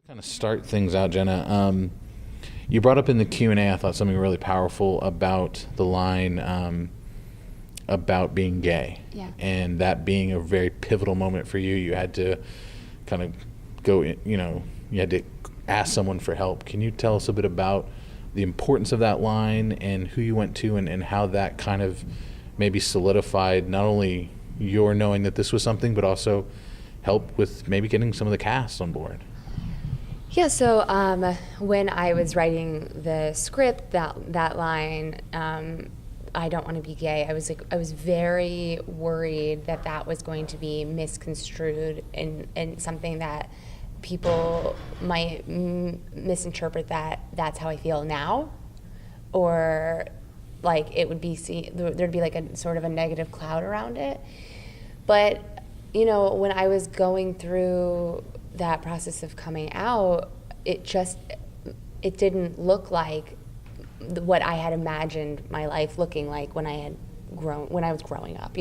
Kind of start things out, Jenna. You brought up in the Q&A, I thought, something really powerful about the line about being gay. Yeah. And that being a very pivotal moment for you. You had to kind of go, you had to ask someone for help. Can you tell us a bit about the importance of that line and who you went to and how that kind of maybe solidified not only your knowing that this was something, but also help with maybe getting some of the cast on board? Yeah, so when I was writing the script, that line, I don't want to be gay, I was very worried that was going to be misconstrued and something that people might misinterpret that's how I feel now, or like it would be there'd be like a sort of a negative cloud around it. But when I was going through that process of coming out, it didn't look like what I had imagined my life looking like when I was growing up.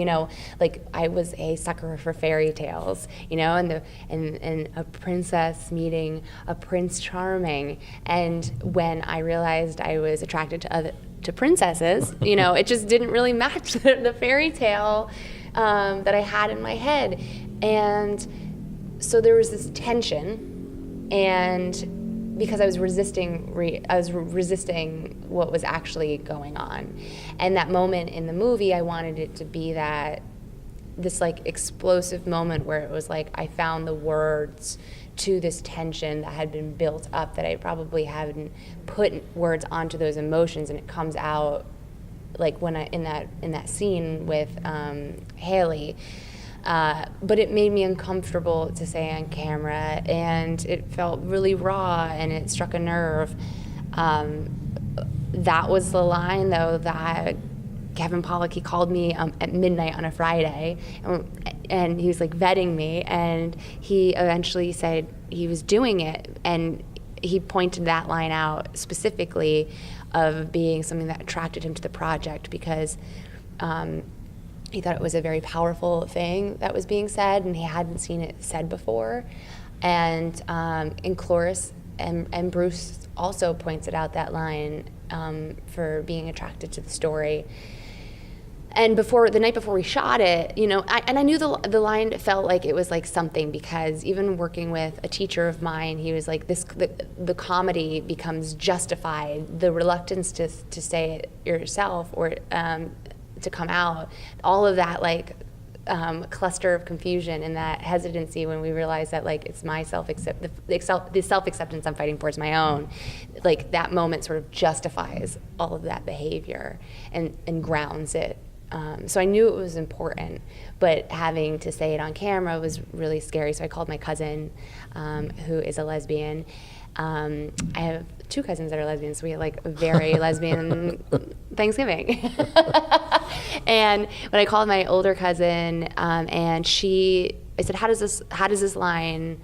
Like I was a sucker for fairy tales, and a princess meeting a Prince Charming. And when I realized I was attracted to princesses, it just didn't really match the fairy tale that I had in my head. And so there was this tension, and because I was resisting what was actually going on. And that moment in the movie, I wanted it to be this like explosive moment where it was like I found the words to this tension that had been built up, that I probably hadn't put words onto those emotions, and it comes out like when in that scene with Haley. But it made me uncomfortable to say on camera, and it felt really raw, and it struck a nerve. That was the line, though, that Kevin Pollak, he called me at midnight on a Friday, and he was like vetting me, and he eventually said he was doing it, and he pointed that line out specifically of being something that attracted him to the project, because he thought it was a very powerful thing that was being said, and he hadn't seen it said before. And Cloris and Bruce also pointed out that line for being attracted to the story. And the night before we shot it, I knew the line felt like it was like something, because even working with a teacher of mine, he was like, the comedy becomes justified, the reluctance to say it yourself or to come out, all of that like cluster of confusion and that hesitancy when we realize that like it's my the self-acceptance I'm fighting for is my own, like that moment sort of justifies all of that behavior and grounds it. So I knew it was important, but having to say it on camera was really scary. So I called my cousin, who is a lesbian. I have two cousins that are lesbians, so we had like a very lesbian Thanksgiving. And when I called my older cousin, and I said, how does this line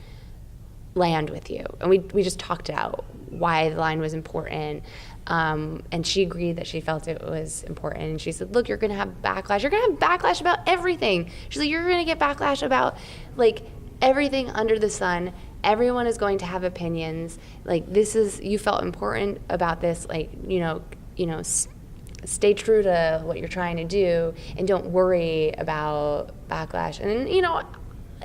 land with you? And we just talked out why the line was important. And she agreed that she felt it was important. And she said, look, you're going to have backlash. You're going to have backlash about everything. She's like, you're going to get backlash about like everything under the sun. Everyone is going to have opinions. Like you felt important about this, like, stay true to what you're trying to do and don't worry about backlash. And,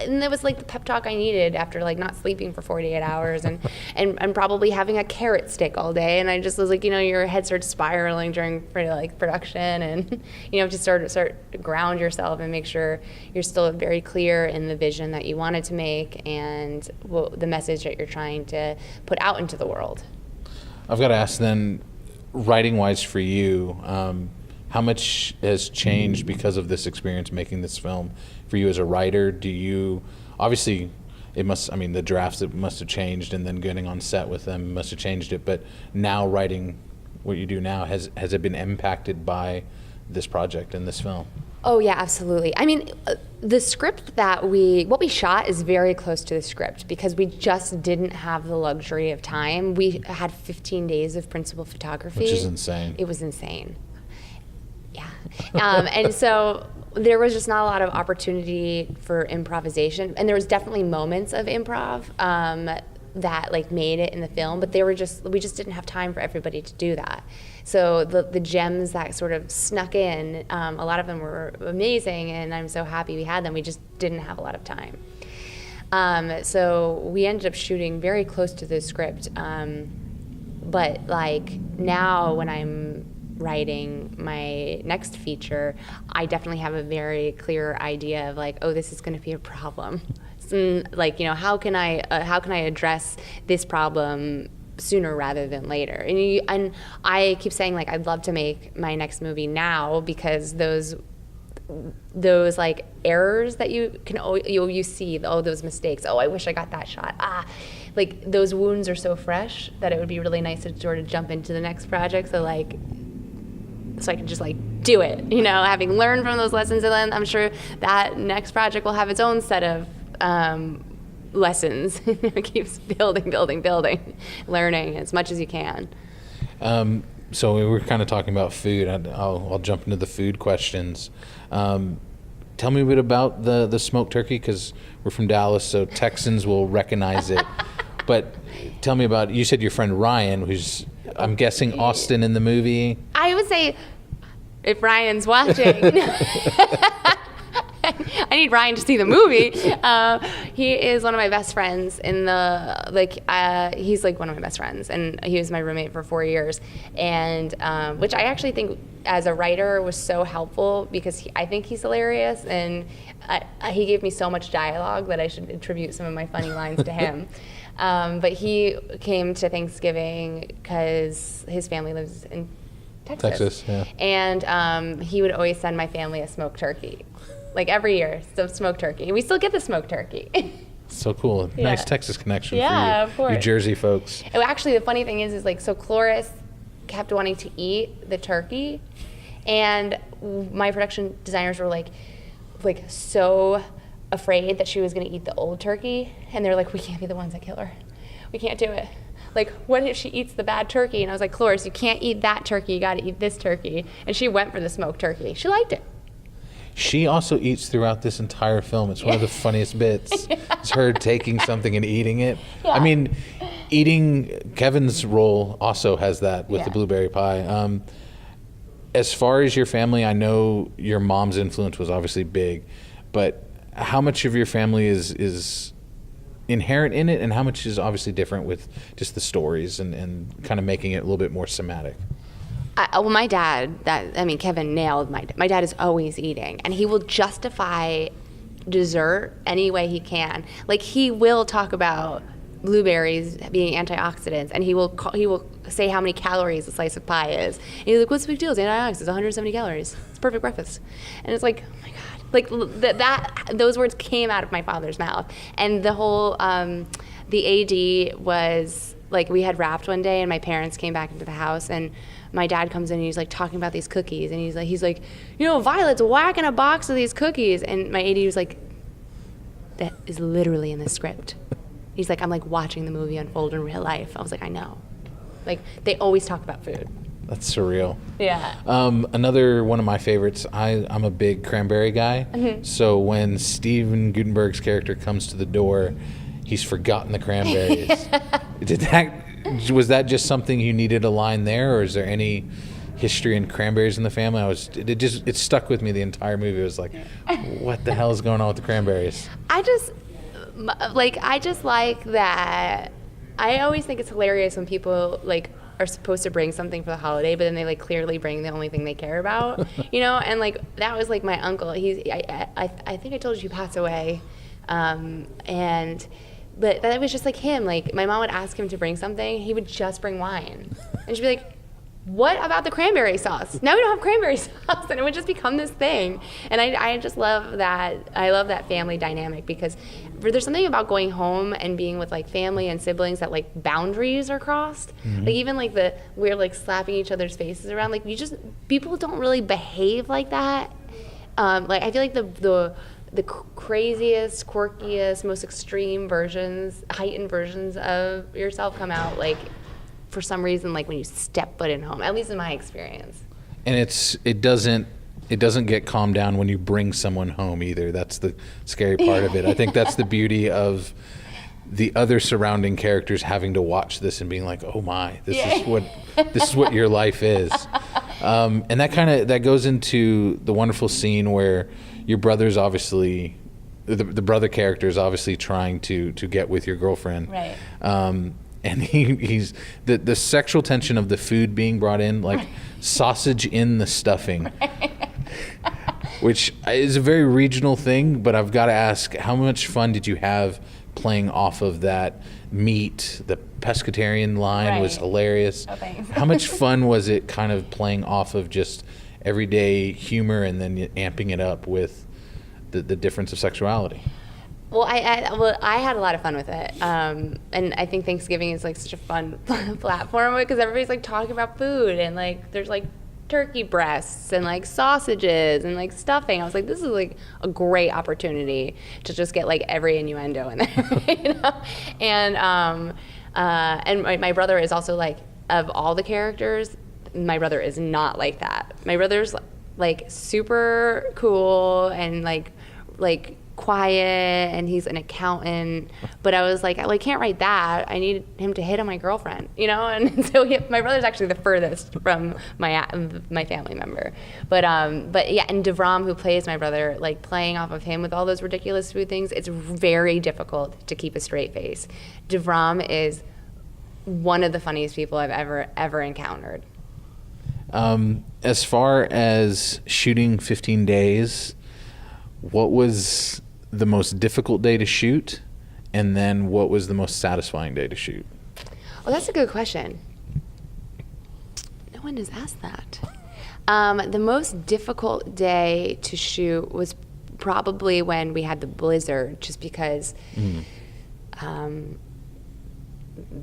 and it was like the pep talk I needed after like not sleeping for 48 hours and probably having a carrot stick all day. And I just was like, your head starts spiraling during production, and just start to ground yourself and make sure you're still very clear in the vision that you wanted to make and the message that you're trying to put out into the world. I've got to ask then, writing wise for you, how much has changed because of this experience making this film for you as a writer? Obviously the drafts, it must have changed, and then getting on set with them must have changed it, but now writing what you do now, has it been impacted by this project and this film? Oh yeah, absolutely. The script what we shot is very close to the script because we just didn't have the luxury of time. We had 15 days of principal photography. Which is insane. It was insane. Yeah. And so there was just not a lot of opportunity for improvisation, and there was definitely moments of improv, that like made it in the film, but we just didn't have time for everybody to do that. So the gems that sort of snuck in, a lot of them were amazing, and I'm so happy we had them. We just didn't have a lot of time. So we ended up shooting very close to the script. But like now when I'm writing my next feature, I definitely have a very clear idea of like, oh, this is going to be a problem. Like, how can I address this problem sooner rather than later? And I keep saying like I'd love to make my next movie now, because those like errors that you see, those mistakes, I wish I got that shot, like those wounds are so fresh that it would be really nice to sort of jump into the next project, so I can just like do it, having learned from those lessons. And then I'm sure that next project will have its own set of lessons. It keeps building, learning as much as you can. So we were kind of talking about food. I'll jump into the food questions. Tell me a bit about the smoked turkey, because we're from Dallas, so Texans will recognize it. But tell me about, you said your friend Ryan, who's, I'm guessing, Austin in the movie. I would say, if Ryan's watching, I need Ryan to see the movie. He is one of my best friends he's like one of my best friends, and he was my roommate for 4 years, and which I actually think as a writer was so helpful, because I think he's hilarious, and he gave me so much dialogue that I should attribute some of my funny lines to him. But he came to Thanksgiving because his family lives in Texas. Yeah. And he would always send my family a smoked turkey. Like every year, some smoked turkey. And we still get the smoked turkey. So cool. Yeah. Nice Texas connection for you. Of course. You Jersey folks. Actually, the funny thing is like, so Cloris kept wanting to eat the turkey. And my production designers were like so afraid that she was going to eat the old turkey. And they were like, we can't be the ones that kill her. We can't do it. Like, what if she eats the bad turkey? And I was like, Cloris, you can't eat that turkey. You got to eat this turkey. And she went for the smoked turkey. She liked it. She also eats throughout this entire film. It's one of the funniest bits. It's her taking something and eating it. Yeah. I mean, Kevin's role also has that with the blueberry pie. As far as your family, I know your mom's influence was obviously big, but how much of your family is inherent in it, and how much is obviously different with just the stories and kind of making it a little bit more somatic? Well, my dad, Kevin nailed my dad is always eating, and he will justify dessert any way he can. Like, he will talk about blueberries being antioxidants, and he will say how many calories a slice of pie is. And he's like, what's the big deal? It's antioxidants, 170 calories. It's perfect breakfast. And it's like, oh my God. Like, those words came out of my father's mouth. And the whole, the AD was, like, we had wrapped one day, and my parents came back into the house, and my dad comes in and he's like talking about these cookies, and he's like, Violet's whacking a box of these cookies, and my AD was like, that is literally in the script. He's like, I'm like watching the movie unfold in real life. I was like, I know. Like, they always talk about food. That's surreal. Yeah. Another one of my favorites, I'm a big cranberry guy. Mm-hmm. So when Steven Guttenberg's character comes to the door, he's forgotten the cranberries. Was that just something you needed a line there, or is there any history in cranberries in the family? It stuck with me the entire movie. It was like, what the hell is going on with the cranberries? I just like that. I always think it's hilarious when people like are supposed to bring something for the holiday, but then they like clearly bring the only thing they care about, And like that was like my uncle. I think I told you he passed away, But that was just like him. Like, my mom would ask him to bring something. He would just bring wine. And she'd be like, what about the cranberry sauce? Now we don't have cranberry sauce. And it would just become this thing. And I just love that. I love that family dynamic, because there's something about going home and being with like family and siblings that like boundaries are crossed. Mm-hmm. Like, even like we're like slapping each other's faces around. Like, people don't really behave like that. Like, I feel like the craziest, quirkiest, most extreme versions, heightened versions of yourself come out, like, for some reason, like when you step foot in home, at least in my experience. And it doesn't get calmed down when you bring someone home either. That's the scary part of it. I think that's the beauty of the other surrounding characters having to watch this and being like, oh my, this is what your life is. And that goes into the wonderful scene where your brother's obviously, the brother character is obviously trying to get with your girlfriend. Right. And he's the sexual tension of the food being brought in, like sausage in the stuffing, which is a very regional thing. But I've got to ask, how much fun did you have playing off of that meat? The pescatarian line was hilarious. Oh, thanks. How much fun was it kind of playing off of just everyday humor and then amping it up with the difference of sexuality? Well, I had a lot of fun with it, and I think Thanksgiving is like such a fun platform because everybody's like talking about food, and like there's like turkey breasts and like sausages and like stuffing. I was like, this is like a great opportunity to just get like every innuendo in there, you know. And my brother is also like, of all the characters, my brother is not like that. My brother's like super cool and like quiet, and he's an accountant, but I was like, I can't write that. I need him to hit on my girlfriend, you know. And so my brother's actually the furthest from my family member, but yeah. And DeVram, who plays my brother, like playing off of him with all those ridiculous food things, it's very difficult to keep a straight face. DeVram is one of the funniest people I've ever encountered. As far as shooting 15 days, what was the most difficult day to shoot, and then what was the most satisfying day to shoot? Well, that's a good question. No one has asked that. The most difficult day to shoot was probably when we had the blizzard, just because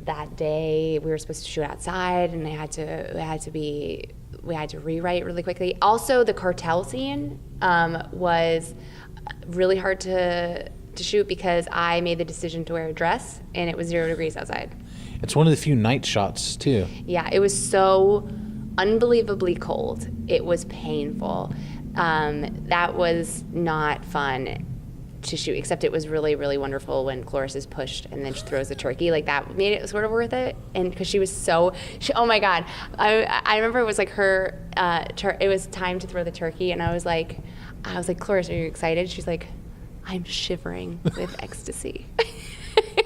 that day we were supposed to shoot outside, and we had to rewrite really quickly. Also, the cartel scene was really hard to shoot because I made the decision to wear a dress, and it was 0 degrees outside. It's one of the few night shots too. Yeah, it was so unbelievably cold. It was painful. That was not fun to shoot, except it was really, really wonderful when Cloris is pushed and then she throws the turkey. Like, that made it sort of worth it. And because she was oh my God. I remember it was like her, it was time to throw the turkey, and I was like, Cloris, are you excited? She's like, I'm shivering with ecstasy.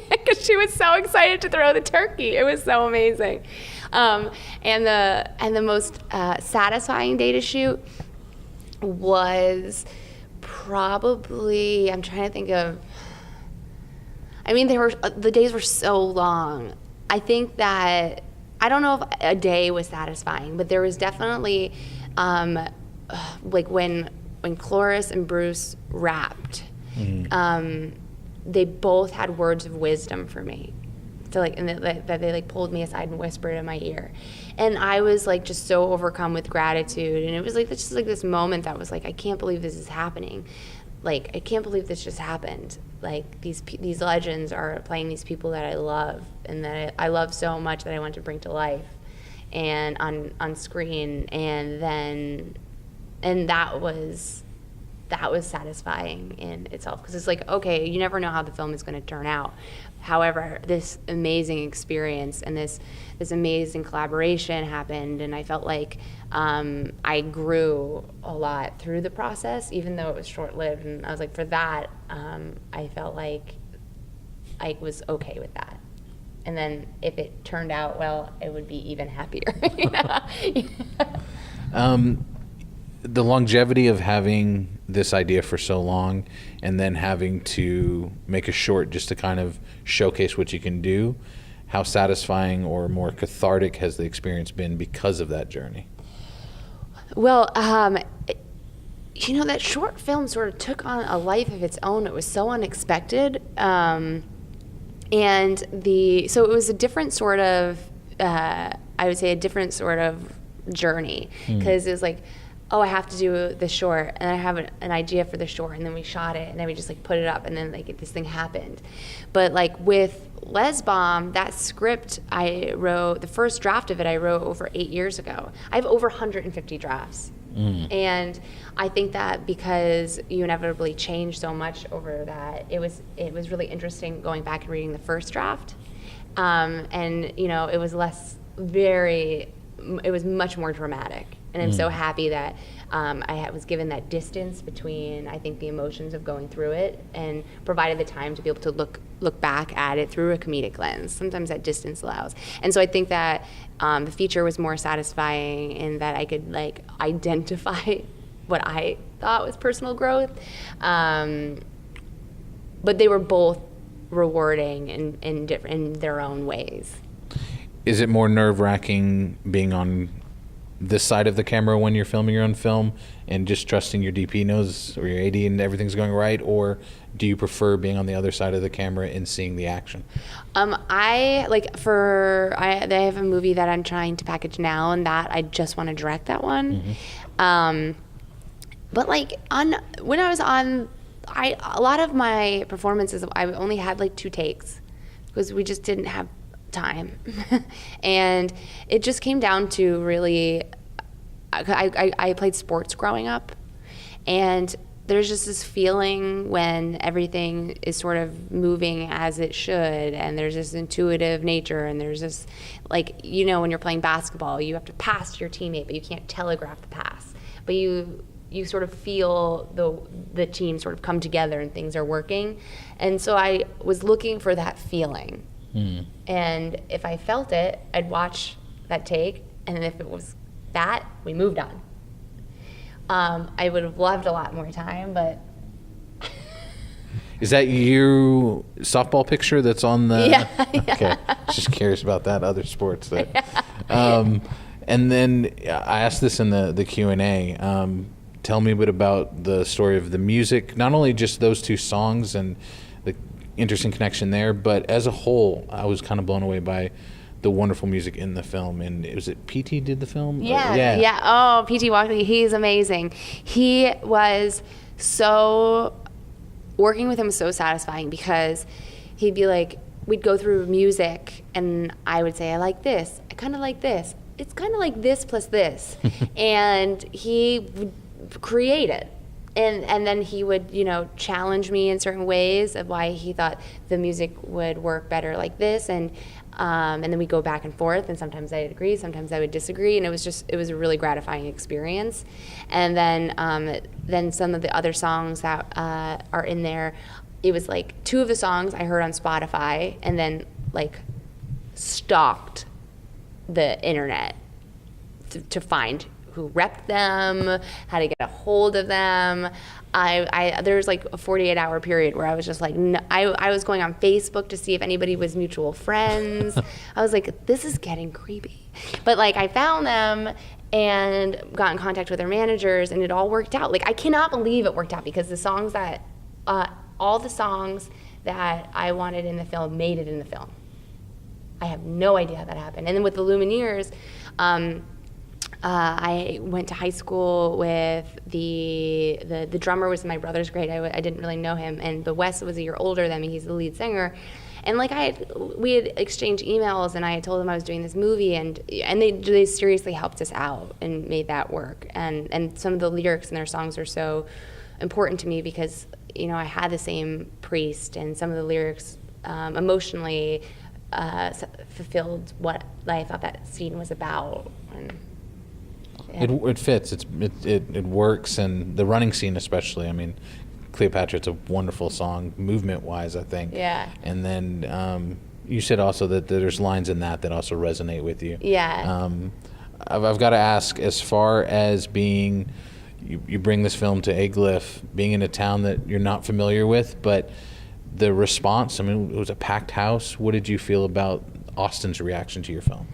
Because she was so excited to throw the turkey. It was so amazing. And the most satisfying day to shoot was probably, I'm trying to think of, I mean, the days were so long. I think that, I don't know if a day was satisfying, but there was definitely, like when Cloris and Bruce rapped, they both had words of wisdom for me. So like, and that they like pulled me aside and whispered in my ear, and I was like just so overcome with gratitude. And it was like just like this moment that was like, I can't believe this is happening. Like, I can't believe this just happened. Like, these legends are playing these people that I love and that I love so much that I want to bring to life, and on screen. And that was satisfying in itself, because it's like, okay, you never know how the film is going to turn out. However, this amazing experience and this amazing collaboration happened, and I felt like I grew a lot through the process, even though it was short-lived. And I was like, for that, I felt like I was okay with that. And then if it turned out well, it would be even happier. You know? The longevity of having this idea for so long, and then having to make a short just to kind of showcase what you can do, how satisfying or more cathartic has the experience been because of that journey? Well, you know, that short film sort of took on a life of its own. It was so unexpected. So it was a different sort of, I would say a different sort of journey, because it was like, oh, I have to do the short, and I have an idea for the short, and then we shot it, and then we just like put it up, and then like this thing happened. But like with Lez Bomb, that script I wrote, the first draft of it I wrote over 8 years ago. I have over 150 drafts And I think that because you inevitably change so much over that, it was really interesting going back and reading the first draft. And, you know, it was much more dramatic. And I'm so happy that I was given that distance between, I think, the emotions of going through it, and provided the time to be able to look back at it through a comedic lens. Sometimes that distance allows. And so I think that the feature was more satisfying in that I could, like, identify what I thought was personal growth. But they were both rewarding in their own ways. Is it more nerve-wracking being on this side of the camera when you're filming your own film and just trusting your DP knows, or your AD, and everything's going right, or do you prefer being on the other side of the camera and seeing the action? They have a movie that I'm trying to package now, and that I just want to direct that one. But like when I was on, a lot of my performances, I only had like 2 takes because we just didn't have time. And it just came down to really, I played sports growing up, and there's just this feeling when everything is sort of moving as it should, and there's this intuitive nature, and there's this, like, you know, when you're playing basketball, you have to pass to your teammate, but you can't telegraph the pass. But you sort of feel the team sort of come together and things are working. And so I was looking for that feeling. And if I felt it, I'd watch that take, and if it was that, we moved on. I would have loved a lot more time, but... Is that your softball picture that's on the... Yeah. Okay, just curious about that, other sports. That. And then I asked this in the Q&A. Tell me a bit about the story of the music, not only just those 2 songs and the interesting connection there, but as a whole, I was kind of blown away by the wonderful music in the film. And was it PT did the film? Yeah. Oh, PT Walkley, he's amazing. He was so, working with him was so satisfying, because he'd be like, we'd go through music and I would say, I like this, I kind of like this, it's kind of like this plus this. And he would create it. And then he would, you know, challenge me in certain ways of why he thought the music would work better like this, and then we go back and forth, and sometimes I'd agree, sometimes I would disagree, and it was a really gratifying experience. And then some of the other songs that are in there, it was like 2 of the songs I heard on Spotify, and then like stalked the internet to find who repped them, how to get a hold of them. There's like a 48-hour period where I was just like, no, I was going on Facebook to see if anybody was mutual friends. I was like, this is getting creepy. But like, I found them and got in contact with their managers, and it all worked out. Like, I cannot believe it worked out, because the songs that, all the songs that I wanted in the film made it in the film. I have no idea how that happened. And then with the Lumineers, I went to high school with the drummer was my brother's grade. I didn't really know him, but Wes was a year older than me. He's the lead singer, and like we had exchanged emails, and I had told him I was doing this movie, and they seriously helped us out and made that work. And some of the lyrics in their songs are so important to me, because, you know, I had the same priest, and some of the lyrics emotionally fulfilled what I thought that scene was about. And, yeah. It fits. It works, and the running scene especially. I mean, Cleopatra, it's a wonderful song, movement-wise, I think. Yeah. And then you said also that there's lines in that also resonate with you. Yeah. I've got to ask, as far as being, you bring this film to aGLIFF, being in a town that you're not familiar with, but the response, I mean, it was a packed house. What did you feel about Austin's reaction to your film?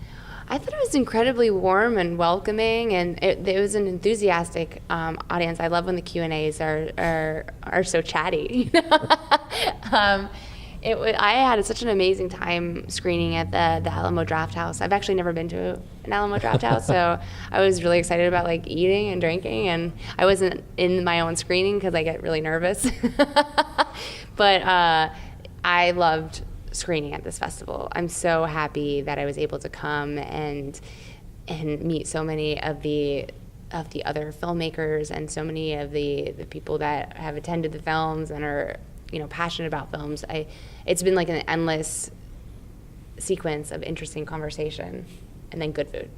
I thought it was incredibly warm and welcoming, and it was an enthusiastic audience. I love when the Q&As are so chatty. You know? I had such an amazing time screening at the Alamo Drafthouse. I've actually never been to an Alamo Drafthouse, so I was really excited about like eating and drinking, and I wasn't in my own screening because I get really nervous. But I loved screening at this festival. I'm so happy that I was able to come and meet so many of the of the other filmmakers and so many of the people that have attended the films and are, you know, passionate about films. It's been like an endless sequence of interesting conversation and then good food.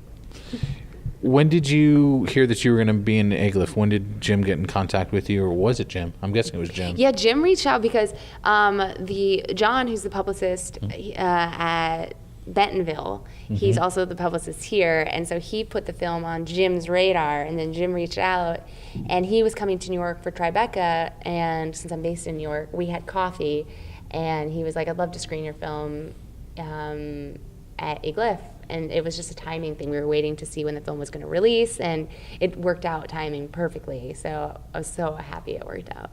When did you hear that you were going to be in aGLIFF? When did Jim get in contact with you, or was it Jim? I'm guessing it was Jim. Yeah, Jim reached out because John, who's the publicist at Bentonville, he's also the publicist here, and so he put the film on Jim's radar, and then Jim reached out, and he was coming to New York for Tribeca, and since I'm based in New York, we had coffee, and he was like, I'd love to screen your film at aGLIFF. And it was just a timing thing. We were waiting to see when the film was going to release, and it worked out timing perfectly. So I was so happy it worked out.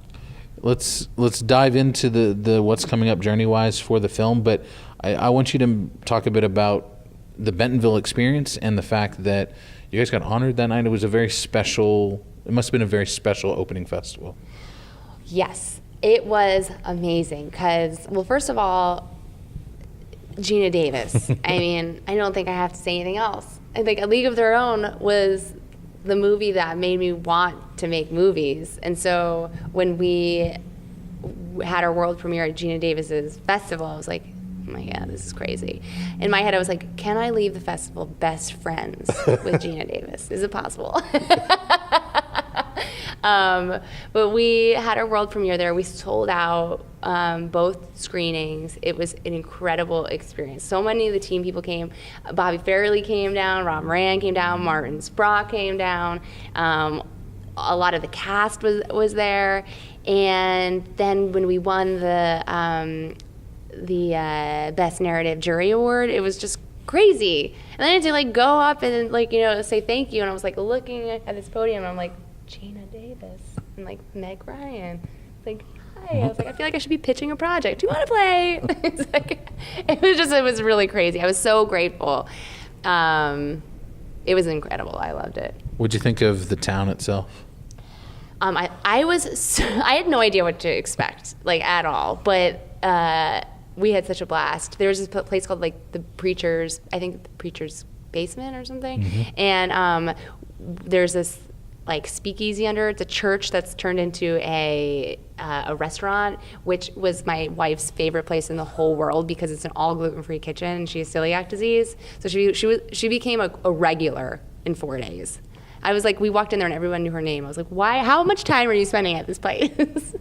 Let's dive into the what's coming up journey-wise for the film, but I want you to talk a bit about the Bentonville experience and the fact that you guys got honored that night. It was a very special, it must have been a very special opening festival. Yes, it was amazing because, well, first of all, Gina Davis. I mean, I don't think I have to say anything else. I think A League of Their Own was the movie that made me want to make movies. And so when we had our world premiere at Gina Davis's festival, I was like, oh my God, this is crazy. In my head, I was like, can I leave the festival best friends with Gina Davis? Is it possible? But we had our world premiere there. We sold out both screenings. It was an incredible experience. So many of the team people came. Bobby Farrelly came down, Rob Moran came down, Martin Sprock came down. A lot of the cast was there. And then when we won the Best Narrative Jury Award, it was just crazy. And then I had to like go up and like, you know, say thank you. And I was like looking at this podium and I'm like, Gina Davis and like Meg Ryan. Like, hi. I was like, I feel like I should be pitching a project. Do you want to play? It's like, it was really crazy. I was so grateful. It was incredible. I loved it. What'd you think of the town itself? I had no idea what to expect, like at all. But we had such a blast. There was this place called like the Preacher's Basement or something, and there's this like speakeasy under. It's a church that's turned into a restaurant, which was my wife's favorite place in the whole world because it's an all gluten-free kitchen and she has celiac disease. So she became a regular in 4 days. I was like, we walked in there and everyone knew her name. I was like, why? How much time are you spending at this place?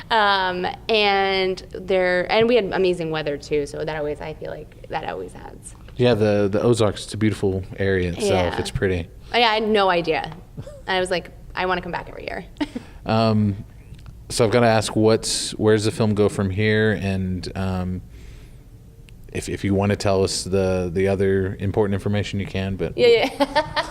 And we had amazing weather too. So I feel like that always adds. Yeah, the Ozarks, it's a beautiful area itself. Yeah. It's pretty. Yeah, I had no idea. I was like, I want to come back every year. So I've got to ask, where's the film go from here? And if you want to tell us the other important information, you can. But yeah.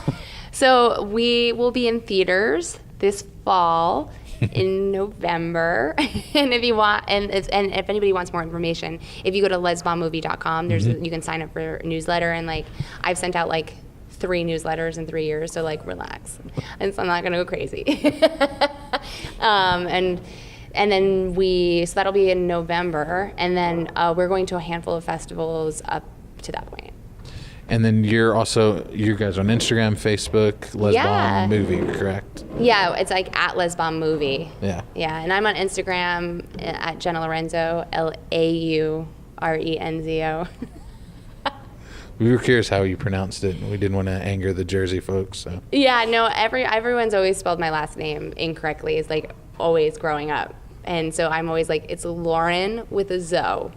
So we will be in theaters this fall in November. And if you want, and if anybody wants more information, if you go to lezbombmovie.com, you can sign up for a newsletter. And like I've sent out like 3 newsletters in 3 years, so like relax. And so I'm not gonna go crazy. And then so that'll be in November, and then we're going to a handful of festivals up to that point. And then you guys on Instagram, Facebook, Lez Bomb Movie, correct? Yeah, it's like at Lez Bomb Movie. Yeah. Yeah, and I'm on Instagram at Jenna Laurenzo, Laurenzo. We were curious how you pronounced it. We didn't want to anger the Jersey folks. So. Yeah, no, everyone's always spelled my last name incorrectly. It's like always growing up. And so I'm always like, it's Lauren with a Zo.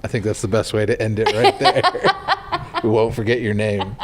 I think that's the best way to end it right there. We won't forget your name.